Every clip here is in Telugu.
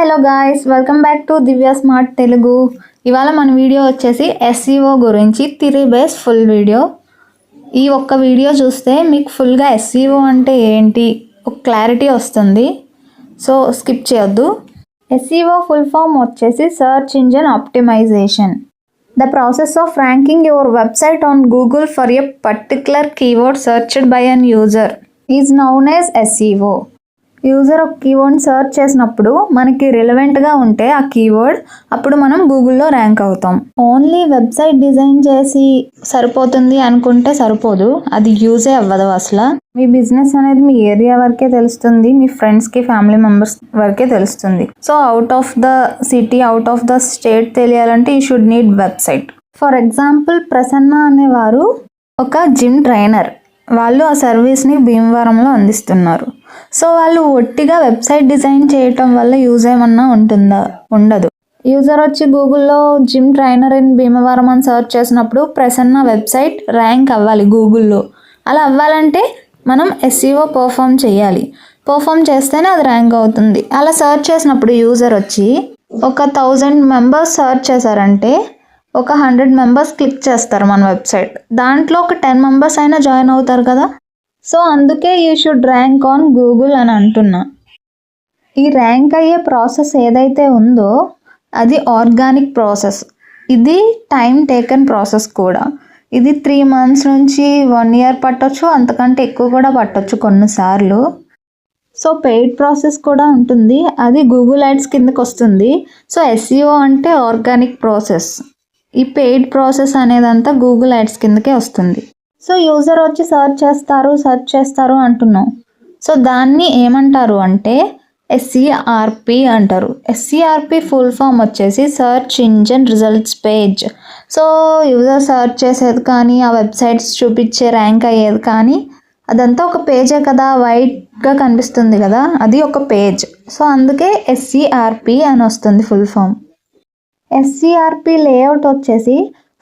Hello guys, welcome back to Divya smart Telugu. ఇవాళ మన వీడియో వచ్చేసి ఎస్ఈఓ గురించి 3 బేస్ ఫుల్ వీడియో. ఈ ఒక్క వీడియో చూస్తే మీకు ఫుల్గా ఎస్ఈఓ అంటే ఏంటి ఒక క్లారిటీ వస్తుంది. సో స్కిప్ చేయొద్దు. ఎస్ఈఓ ఫుల్ ఫామ్ వచ్చేసి search engine optimization. The process of ranking your website on Google for a particular keyword searched by an user is known as SEO. User ఒక కీవర్డ్ని సర్చ్ చేసినప్పుడు మనకి రిలవెంట్గా ఉంటే ఆ కీవర్డ్ అప్పుడు మనం గూగుల్లో ర్యాంక్ అవుతాం. ఓన్లీ వెబ్సైట్ డిజైన్ చేసి సరిపోతుంది అనుకుంటే సరిపోదు, అది యూజే అవ్వదు. అసలు మీ బిజినెస్ అనేది మీ ఏరియా వరకే తెలుస్తుంది, మీ ఫ్రెండ్స్కి ఫ్యామిలీ మెంబర్స్ వరకే తెలుస్తుంది. So out of the city, out of the state తెలియాలంటే you should need website. For example Prasanna అనేవారు ఒక జిమ్ ట్రైనర్. వాళ్ళు ఆ సర్వీస్ని భీమవరంలో అందిస్తున్నారు. సో వాళ్ళు ఒట్టిగా వెబ్సైట్ డిజైన్ చేయటం వల్ల యూజ్ ఏమన్నా ఉంటుందా? ఉండదు. యూజర్ వచ్చి గూగుల్లో జిమ్ ట్రైనర్ ఇన్ భీమవరం అని సర్చ్ చేసినప్పుడు ప్రసన్న వెబ్సైట్ ర్యాంక్ అవ్వాలి గూగుల్లో. అలా అవ్వాలంటే మనం ఎస్ఈఓ పర్ఫామ్ చేయాలి. పర్ఫామ్ చేస్తేనే అది ర్యాంక్ అవుతుంది. అలా సర్చ్ చేసినప్పుడు యూజర్ వచ్చి ఒక 1000 మెంబర్స్ సర్చ్ చేశారంటే ఒక 100 మెంబర్స్ క్లిక్ చేస్తారు మన వెబ్సైట్. దాంట్లో ఒక 10 మెంబర్స్ అయినా జాయిన్ అవుతారు కదా. సో అందుకే you should rank on Google అని అంటున్నా. ఈ ర్యాంక్ అయ్యే ప్రాసెస్ ఏదైతే ఉందో అది ఆర్గానిక్ ప్రాసెస్. ఇది టైం టేకన్ ప్రాసెస్ కూడా. ఇది 3 months నుంచి 1 year పట్టొచ్చు, అంతకంటే ఎక్కువ కూడా పట్టొచ్చు కొన్నిసార్లు. సో పెయిడ్ ప్రాసెస్ కూడా ఉంటుంది, అది గూగుల్ యాడ్స్ కిందకి వస్తుంది. సో ఎస్ఈఓ అంటే ఆర్గానిక్ ప్రాసెస్. ఈ పెయిడ్ ప్రాసెస్ అనేదంతా గూగుల్ యాడ్స్ కిందకే వస్తుంది. సో యూజర్ వచ్చి సర్చ్ చేస్తారు అంటున్నాం. సో దాన్ని ఏమంటారు అంటే ఎస్ఈఆర్పి అంటారు. ఎస్ఈఆర్పి ఫుల్ ఫామ్ వచ్చేసి search engine results page. So user search చేసేది కానీ ఆ వెబ్సైట్స్ చూపించే ర్యాంక్ అయ్యేది కానీ అదంతా ఒక పేజే కదా, వైట్గా కనిపిస్తుంది కదా, అది ఒక పేజ్. సో అందుకే ఎస్ఈఆర్పి అని వస్తుంది ఫుల్ ఫామ్. ఎస్ఈఆర్పి లేఅవుట్ వచ్చేసి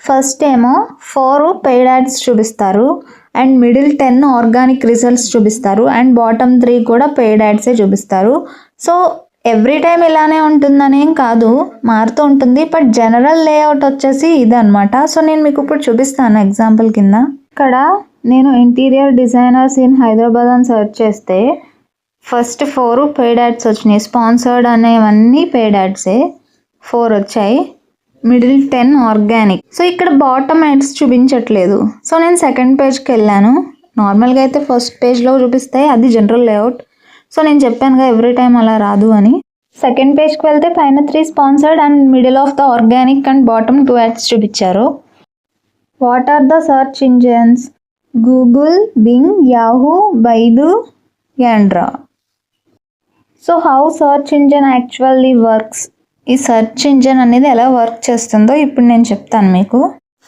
ఫస్ట్ ఏమో 4 పెయిడ్ యాడ్స్ చూపిస్తారు, అండ్ మిడిల్ 10 ఆర్గానిక్ రిజల్ట్స్ చూపిస్తారు, అండ్ బాటమ్ 3 కూడా పెయిడ్ యాడ్సే చూపిస్తారు. సో ఎవ్రీ టైం ఇలానే ఉంటుందనేం కాదు, మారుతూ ఉంటుంది. బట్ జనరల్ లేఅవుట్ వచ్చేసి ఇదనమాట. సో నేను మీకు ఇప్పుడు చూపిస్తాను ఎగ్జాంపుల్ కింద. ఇక్కడ నేను ఇంటీరియర్ డిజైనర్స్ ఇన్ హైదరాబాద్ అని సర్చ్ చేస్తే ఫస్ట్ 4 పెయిడ్ యాడ్స్ వచ్చినాయి. స్పాన్సర్డ్ అనేవన్నీ పెయిడ్ యాడ్సే 4 వచ్చాయి, మిడిల్ 10 ఆర్గానిక్. సో ఇక్కడ బాటమ్ యాడ్స్ చూపించట్లేదు. సో నేను సెకండ్ పేజ్కి వెళ్ళాను. నార్మల్గా అయితే ఫస్ట్ పేజ్లో చూపిస్తాయి, అది జనరల్ లేఅవుట్. సో నేను చెప్పానుగా ఎవ్రీ టైం అలా రాదు అని. సెకండ్ పేజ్కి వెళ్తే పైన 3 sponsored and middle of the organic and bottom 2 ads చూపించారు. What are the search engines? Google, Bing, Yahoo, Baidu, Yandex. So how search engine actually works? ఈ సెర్చ్ ఇంజిన్ అనేది ఎలా వర్క్ చేస్తుందో ఇప్పుడు నేను చెప్తాను మీకు.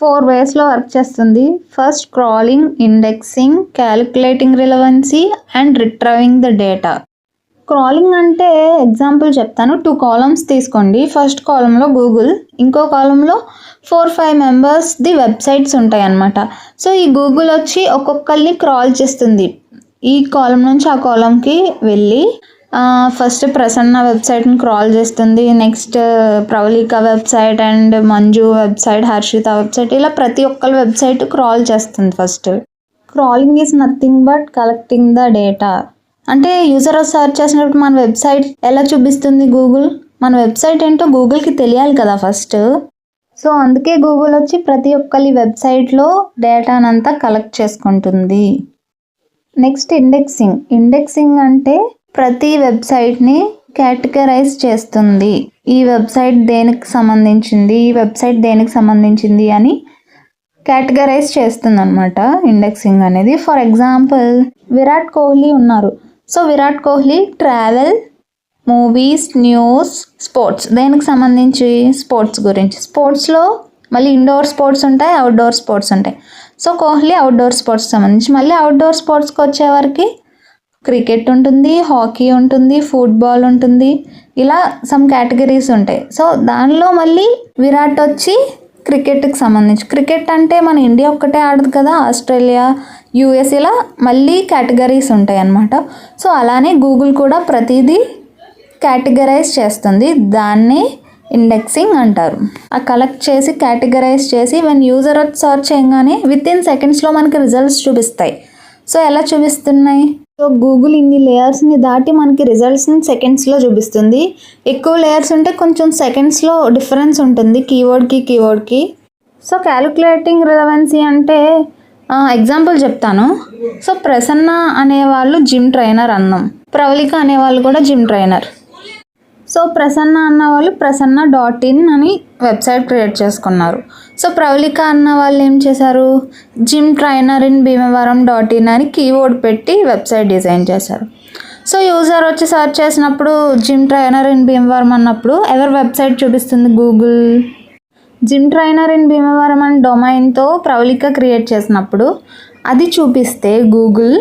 4 వేస్లో వర్క్ చేస్తుంది. First crawling, indexing, calculating relevancy and retrieving the data. Crawling అంటే ఎగ్జాంపుల్ చెప్తాను. 2 columns తీసుకోండి. ఫస్ట్ కాలంలో గూగుల్, ఇంకో కాలంలో 4-5 మెంబర్స్ది వెబ్సైట్స్ ఉంటాయి అన్నమాట. సో ఈ గూగుల్ వచ్చి ఒక్కొక్కరిని క్రాల్ చేస్తుంది. ఈ కాలం నుంచి ఆ కాలంకి వెళ్ళి ఫస్ట్ ప్రసన్న వెబ్సైట్ని క్రాల్ చేస్తుంది, next Pravalika website and Manju website, Harshitha website, ఇలా ప్రతి ఒక్కరి వెబ్సైట్ క్రాల్ చేస్తుంది. First crawling is nothing but collecting the data. అంటే యూజర్ సర్చ్ చేసినప్పుడు మన వెబ్సైట్ ఎలా చూపిస్తుంది గూగుల్? మన వెబ్సైట్ ఏంటో గూగుల్కి తెలియాలి కదా ఫస్ట్. సో అందుకే గూగుల్ వచ్చి ప్రతి ఒక్కరి వెబ్సైట్లో డేటానంతా కలెక్ట్ చేసుకుంటుంది. Next indexing. ఇండెక్సింగ్ అంటే ప్రతి వెబ్సైట్ని కేటగరైజ్ చేస్తుంది. ఈ వెబ్సైట్ దేనికి సంబంధించింది, ఈ వెబ్సైట్ దేనికి సంబంధించింది అని కేటగరైజ్ చేస్తుంది అనమాట ఇండెక్సింగ్ అనేది. ఫర్ ఎగ్జాంపుల్ విరాట్ కోహ్లీ ఉన్నారు. So Virat Kohli travel, movies, news, sports, దేనికి సంబంధించి స్పోర్ట్స్ గురించి. స్పోర్ట్స్లో మళ్ళీ ఇండోర్ స్పోర్ట్స్ ఉంటాయి, అవుట్డోర్ స్పోర్ట్స్ ఉంటాయి. సో కోహ్లీ అవుట్డోర్ స్పోర్ట్స్కి సంబంధించి. మళ్ళీ అవుట్డోర్ స్పోర్ట్స్కి వచ్చేవరకు క్రికెట్ ఉంటుంది, హాకీ ఉంటుంది, ఫుట్బాల్ ఉంటుంది, ఇలా సమ్ కేటగిరీస్ ఉంటాయి. సో దానిలో మళ్ళీ విరాట్ వచ్చి క్రికెట్కి సంబంధించి. క్రికెట్ అంటే మన ఇండియా ఒక్కటే ఆడదు కదా, ఆస్ట్రేలియా, యూఎస్, ఇలా మళ్ళీ కేటగిరీస్ ఉంటాయి అన్నమాట. సో అలానే గూగుల్ కూడా ప్రతిదీ కేటగరైజ్ చేస్తుంది, దాన్ని ఇండెక్సింగ్ అంటారు. ఆ కలెక్ట్ చేసి కేటగరైజ్ చేసి వెన్ యూజర్ వచ్చి సర్చ్ చేయగానే విత్ ఇన్ సెకండ్స్లో మనకి రిజల్ట్స్ చూపిస్తాయి. సో ఎలా చూపిస్తున్నాయి? సో గూగుల్ ఇన్ని లేయర్స్ని దాటి మనకి రిజల్ట్స్ని సెకండ్స్లో చూపిస్తుంది. ఎక్కువ లేయర్స్ ఉంటే కొంచెం సెకండ్స్లో డిఫరెన్స్ ఉంటుంది కీవర్డ్కి. సో క్యాలిక్యులేటింగ్ రిలవెన్సీ అంటే ఎగ్జాంపుల్ చెప్తాను. సో ప్రసన్న అనేవాళ్ళు జిమ్ ట్రైనర్ అన్నాం, ప్రవళిక అనేవాళ్ళు కూడా జిమ్ ట్రైనర్. సో ప్రసన్న అన్న వాళ్ళు prasanna.in అని వెబ్సైట్ క్రియేట్ చేసుకున్నారు. సో ప్రవళిక అన్న వాళ్ళు ఏం చేశారు? జిమ్ ట్రైనర్ ఇన్ భీమవరం.in అని కీవర్డ్ పెట్టి వెబ్సైట్ డిజైన్ చేశారు. సో యూజర్ వచ్చి సర్చ్ చేసినప్పుడు జిమ్ ట్రైనర్ ఇన్ భీమవరం అన్నప్పుడు ఎవరి వెబ్సైట్ చూపిస్తుంది? Google. Gym trainer in Bhimavaram అని డొమైన్తో ప్రవళిక క్రియేట్ చేసినప్పుడు అది చూపిస్తే గూగుల్.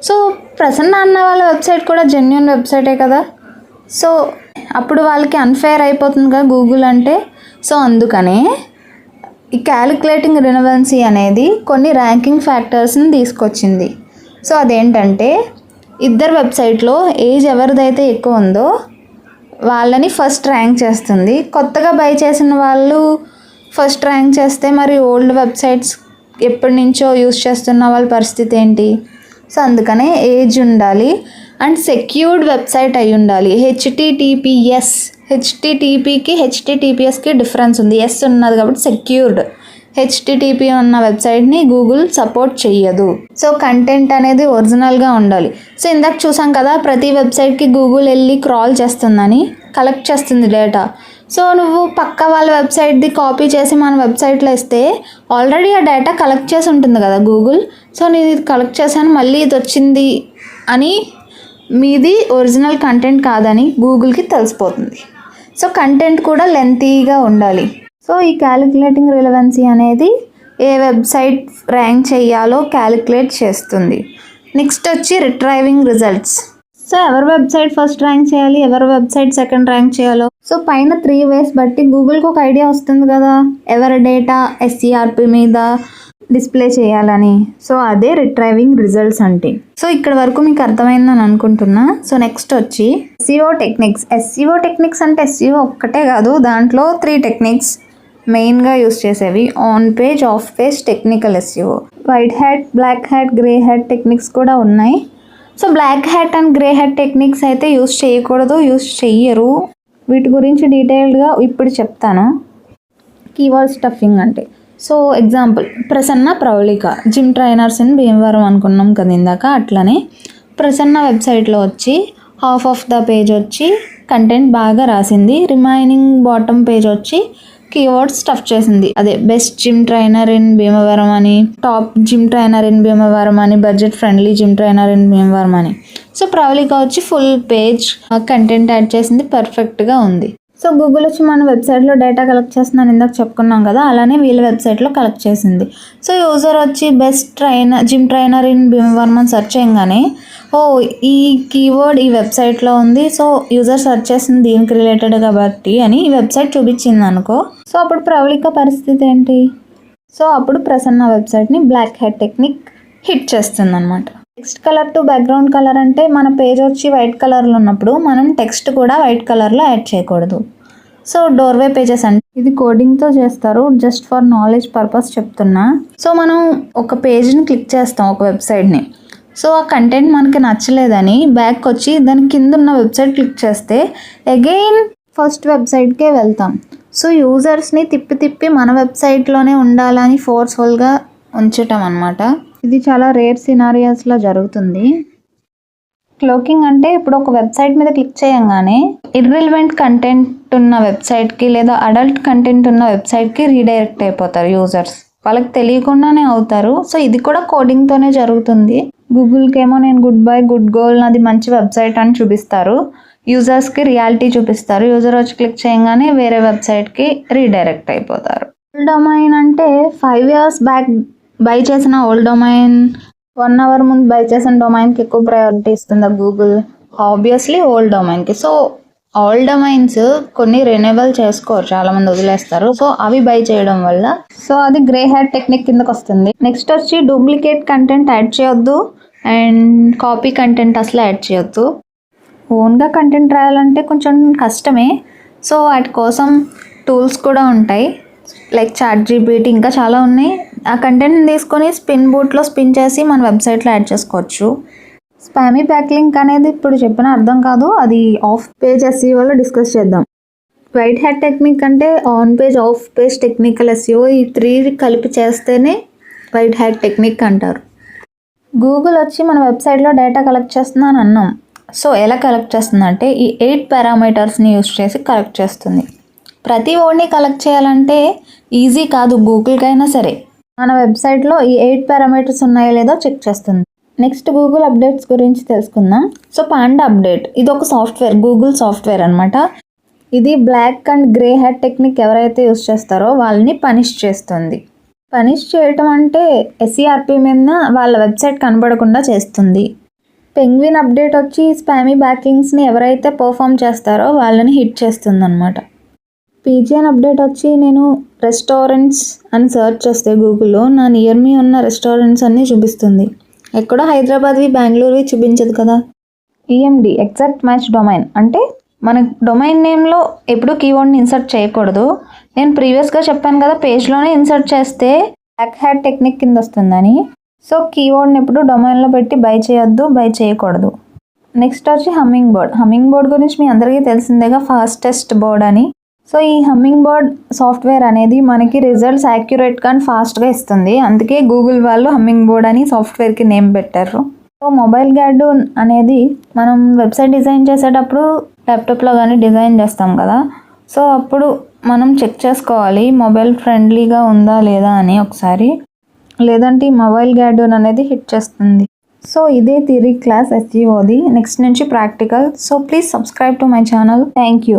సో ప్రసన్న అన్న వాళ్ళ వెబ్సైట్ కూడా జెన్యూన్ వెబ్సైటే కదా. సో అప్పుడు వాళ్ళకి అన్ఫేర్ అయిపోతుంది కదా గూగుల్ అంటే. సో అందుకనే ఈ క్యాలిక్యులేటింగ్ రిలవెన్సీ అనేది కొన్ని ర్యాంకింగ్ ఫ్యాక్టర్స్ని తీసుకొచ్చింది. సో అదేంటంటే ఇద్దరు వెబ్సైట్లో ఏజ్ ఎవరిదైతే ఎక్కువ ఉందో వాళ్ళని ఫస్ట్ ర్యాంక్ చేస్తుంది. కొత్తగా బై చేసిన వాళ్ళు ఫస్ట్ ర్యాంక్ చేస్తే మరి ఓల్డ్ వెబ్సైట్స్ ఎప్పటి నుంచో యూజ్ చేస్తున్న వాళ్ళ పరిస్థితి ఏంటి? సో అందుకనే ఏజ్ ఉండాలి అండ్ సెక్యూర్డ్ వెబ్సైట్ అయి ఉండాలి. హెచ్టిటిపికి హెచ్టిటిపిఎస్కి డిఫరెన్స్ ఉంది. ఎస్ ఉన్నది కాబట్టి సెక్యూర్డ్. హెచ్టిటిపి ఉన్న వెబ్సైట్ని గూగుల్ సపోర్ట్ చెయ్యదు. సో కంటెంట్ అనేది ఒరిజినల్గా ఉండాలి. సో ఇందాక చూసాం కదా, ప్రతి వెబ్సైట్కి గూగుల్ వెళ్ళి క్రాల్ చేస్తుందని, కలెక్ట్ చేస్తుంది డేటా. సో నువ్వు పక్క వాళ్ళ వెబ్సైట్ది కాపీ చేసి మన వెబ్సైట్లో ఇస్తే ఆల్రెడీ ఆ డేటా కలెక్ట్ చేసి ఉంటుంది కదా గూగుల్. సో నేను ఇది కలెక్ట్ చేశాను మళ్ళీ ఇది వచ్చింది అని మీది ఒరిజినల్ కంటెంట్ కాదని గూగుల్కి తెలిసిపోతుంది. సో కంటెంట్ కూడా లెంతీగా ఉండాలి. సో ఈ క్యాలిక్యులేటింగ్ రిలవెన్సీ అనేది ఏ వెబ్సైట్ ర్యాంక్ చేయాలో క్యాలిక్యులేట్ చేస్తుంది. నెక్స్ట్ వచ్చి రిట్రైవింగ్ రిజల్ట్స్. సో ఎవరి వెబ్సైట్ ఫస్ట్ ర్యాంక్ చేయాలి, ఎవరి వెబ్సైట్ సెకండ్ ర్యాంక్ చేయాలో సో పైన 3 ways బట్టి గూగుల్కి ఒక ఐడియా వస్తుంది కదా ఎవరి డేటా SERP మీద డిస్ప్లే చేయాలని. సో అదే రిట్రైవింగ్ రిజల్ట్స్ అంటే. సో ఇక్కడ వరకు మీకు అర్థమైందని అనుకుంటున్నా. సో నెక్స్ట్ వచ్చి SEO టెక్నిక్స్. SEO టెక్నిక్స్ అంటే SEO ఒక్కటే కాదు, దాంట్లో 3 టెక్నిక్స్ మెయిన్గా యూస్ చేసేవి. On page, off page, technical SEO. White hat, black hat, grey hat techniques కూడా ఉన్నాయి. So black hat and grey hat techniques అయితే యూస్ చేయకూడదు, యూస్ చెయ్యరు. వీటి గురించి డీటెయిల్డ్గా ఇప్పుడు చెప్తాను. కీవర్డ్ స్టఫింగ్ అంటే so example Prasanna, Pravalika gym trainers in Bhimavaram అనుకున్నాం కదా ఇందాక. అట్లనే ప్రసన్న వెబ్సైట్లో వచ్చి హాఫ్ ఆఫ్ ద పేజ్ వచ్చి కంటెంట్ బాగా రాసింది, రిమైనింగ్ బాటమ్ పేజ్ వచ్చి కీవర్డ్ స్టఫ్ చేసింది. అదే best gym trainer in Bhimavaram అని, top gym trainer in Bhimavaram అని, budget friendly gym trainer in Bhimavaram అని. సో ప్రవళిక వచ్చి ఫుల్ పేజ్ కంటెంట్ యాడ్ చేసింది, పర్ఫెక్ట్గా ఉంది. సో గూగుల్ వచ్చి మన వెబ్సైట్లో డేటా కలెక్ట్ చేస్తుందని ఇందాక చెప్పుకున్నాం కదా, అలానే వీళ్ళ వెబ్సైట్లో కలెక్ట్ చేసింది. సో యూజర్ వచ్చి best gym trainer in Bhimavaram అని సెర్చ్ చేయగానే ఓ ఈ కీవర్డ్ ఈ వెబ్సైట్లో ఉంది, సో యూజర్ సెర్చ్ చేసింది దీనికి రిలేటెడ్ కాబట్టి అని ఈ వెబ్సైట్ చూపించింది అనుకో. సో అప్పుడు ప్రవళిక పరిస్థితి ఏంటి? సో అప్పుడు ప్రసన్న వెబ్సైట్ని బ్లాక్ హ్యాట్ టెక్నిక్ హిట్ చేస్తుంది అనమాట. Text colour to background colour అంటే మన పేజ్ వచ్చి వైట్ కలర్లో ఉన్నప్పుడు మనం టెక్స్ట్ కూడా వైట్ కలర్లో యాడ్ చేయకూడదు. సో డోర్వే పేజెస్ అంటే ఇది కోడింగ్తో చేస్తారు, జస్ట్ ఫర్ నాలెడ్జ్ పర్పస్ చెప్తున్నా. సో మనం ఒక పేజ్ని క్లిక్ చేస్తాం, ఒక వెబ్సైట్ని. సో ఆ కంటెంట్ మనకి నచ్చలేదని బ్యాక్ వచ్చి దాని కింద ఉన్న వెబ్సైట్ క్లిక్ చేస్తే అగైన్ ఫస్ట్ వెబ్సైట్కే వెళ్తాం. సో యూజర్స్ని తిప్పి మన వెబ్సైట్లోనే ఉండాలని ఫోర్స్ఫుల్గా ఉంచటం అనమాట. ఇది చాలా రేర్ సినారియోస్లో జరుగుతుంది. క్లోకింగ్ అంటే ఇప్పుడు ఒక వెబ్సైట్ మీద క్లిక్ చేయగానే ఇర్రిలవెంట్ కంటెంట్ ఉన్న వెబ్సైట్కి లేదా అడల్ట్ కంటెంట్ ఉన్న వెబ్సైట్కి రీడైరెక్ట్ అయిపోతారు యూజర్స్. వాళ్ళకి తెలియకుండానే అవుతారు. సో ఇది కూడా కోడింగ్తోనే జరుగుతుంది. గూగుల్కి ఏమో నేను గుడ్ బై గుడ్ గోల్ నాది మంచి వెబ్సైట్ అని చూపిస్తారు, యూజర్స్కి రియాలిటీ చూపిస్తారు. యూజర్ వచ్చి క్లిక్ చేయగానే వేరే వెబ్సైట్కి రీడైరెక్ట్ అయిపోతారు. ఓల్డ్ డొమైన్ అంటే 5 years బ్యాక్ బై చేసిన ఓల్డ్ డొమైన్ 1 hour ముందు బై చేసిన డొమైన్కి ఎక్కువ ప్రయారిటీ ఇస్తుందా గూగుల్? ఆబ్వియస్లీ ఓల్డ్ డొమైన్కి. సో ఓల్డ్ డొమైన్స్ కొన్ని రెన్యువల్ చేసుకోరు, చాలా మంది వదిలేస్తారు. సో అవి బై చేయడం వల్ల సో అది గ్రే హ్యాట్ టెక్నిక్ కిందకి వస్తుంది. నెక్స్ట్ వచ్చి డూప్లికేట్ కంటెంట్ యాడ్ చేయొద్దు అండ్ కాపీ కంటెంట్ అసలు యాడ్ చేయొద్దు. ఓన్గా కంటెంట్ రాయాలంటే కొంచెం కష్టమే. సో వాటి కోసం టూల్స్ కూడా ఉంటాయి, లైక్ ChatGPT, ఇంకా చాలా ఉన్నాయి. ఆ కంటెంట్ని తీసుకొని స్పిన్ బూట్లో స్పిన్ చేసి మన వెబ్సైట్లో యాడ్ చేసుకోవచ్చు. స్పామీ బ్యాక్లింక్ అనేది ఇప్పుడు చెప్పిన అర్థం కాదు, అది ఆఫ్ పేజ్ SEOలో డిస్కస్ చేద్దాం. వైట్ హ్యాట్ టెక్నిక్ అంటే on page, off page, technical SEO, ఈ 3 కలిపి చేస్తేనే వైట్ హ్యాట్ టెక్నిక్ అంటారు. గూగుల్ వచ్చి మన వెబ్సైట్లో డేటా కలెక్ట్ చేస్తుందా అని అన్నాం. సో ఎలా కలెక్ట్ చేస్తుందంటే ఈ 8 పారామీటర్స్ని యూస్ చేసి కలెక్ట్ చేస్తుంది. ప్రతి ఓడిని కలెక్ట్ చేయాలంటే ఈజీ కాదు గూగుల్కైనా సరే. మన వెబ్సైట్లో ఈ 8 పారామీటర్స్ ఉన్నాయో లేదో చెక్ చేస్తుంది. నెక్స్ట్ గూగుల్ అప్డేట్స్ గురించి తెలుసుకుందాం. సో పాండా అప్డేట్, ఇది ఒక సాఫ్ట్వేర్, గూగుల్ సాఫ్ట్వేర్ అనమాట. ఇది black and grey hat technique ఎవరైతే యూస్ చేస్తారో వాళ్ళని పనిష్ చేస్తుంది. పనిష్ చేయటం అంటే SERP మీద వాళ్ళ వెబ్సైట్ కనబడకుండా చేస్తుంది. పెంగ్విన్ అప్డేట్ వచ్చి స్పామీ బ్యాక్లింక్స్ని ఎవరైతే పర్ఫామ్ చేస్తారో వాళ్ళని హిట్ చేస్తుంది అనమాట. PGN అప్డేట్ వచ్చి నేను రెస్టారెంట్స్ అని సెర్చ్ చేస్తే గూగుల్లో నా నియర్ మీ ఉన్న రెస్టారెంట్స్ అన్నీ చూపిస్తుంది. ఎక్కడో హైదరాబాద్వి, బెంగళూరువి చూపించదు కదా. EMD ఎగ్జాక్ట్ మ్యాచ్ డొమైన్ అంటే మన డొమైన్ నేమ్లో ఎప్పుడు కీవర్డ్ని ఇన్సర్ట్ చేయకూడదు. నేను ప్రీవియస్గా చెప్పాను కదా, పేజ్లోనే ఇన్సర్ట్ చేస్తే బ్లాక్ హ్యాట్ టెక్నిక్ కింద వస్తుందని. సో కీవర్డ్ని ఎప్పుడు డొమైన్లో పెట్టి బై చేయొద్దు, బై చేయకూడదు. నెక్స్ట్ వచ్చి హమ్మింగ్ బర్డ్. హమ్మింగ్ బర్డ్ గురించి మీ అందరికీ తెలిసిందేగా, ఫాస్టెస్ట్ బర్డ్ అని. సో ఈ హమ్మింగ్ బర్డ్ సాఫ్ట్వేర్ అనేది మనకి రిజల్ట్స్ యాక్యురేట్గా అండ్ ఫాస్ట్గా ఇస్తుంది. అందుకే గూగుల్ వాళ్ళు హమ్మింగ్ బర్డ్ అని సాఫ్ట్వేర్కి నేమ్ పెట్టారు. సో మొబైల్ గార్డు అనేది మనం వెబ్సైట్ డిజైన్ చేసేటప్పుడు ల్యాప్టాప్లో కానీ డిజైన్ చేస్తాం కదా, సో అప్పుడు మనం చెక్ చేసుకోవాలి మొబైల్ ఫ్రెండ్లీగా ఉందా లేదా అని ఒకసారి, లేదంటే ఈ మొబైల్ గార్డు అనేది హిట్ చేస్తుంది. సో ఇదే థియరీ క్లాస్ SEOది. నెక్స్ట్ నుంచి practical. So please subscribe to my channel. Thank you.